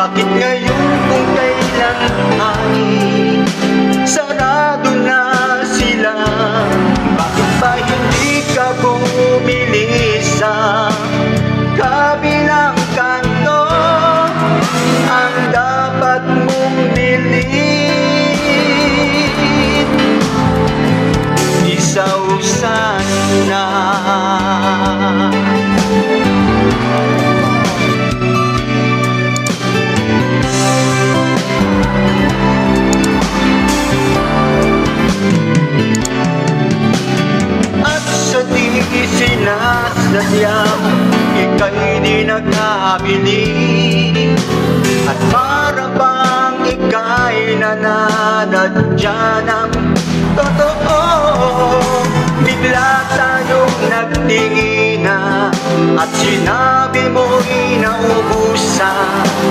Bakit ngayon kung kailan ay sarado na sila? Bakit ba hindi ka bumili sa kabilang kanto? Ang dapat mong bilhin, isausan na. Sinasadyang ika'y di nagkabili, at para bang ika'y nananadya ng totoo. Bigla tayong nagtingina at sinabi mo'y naubusan.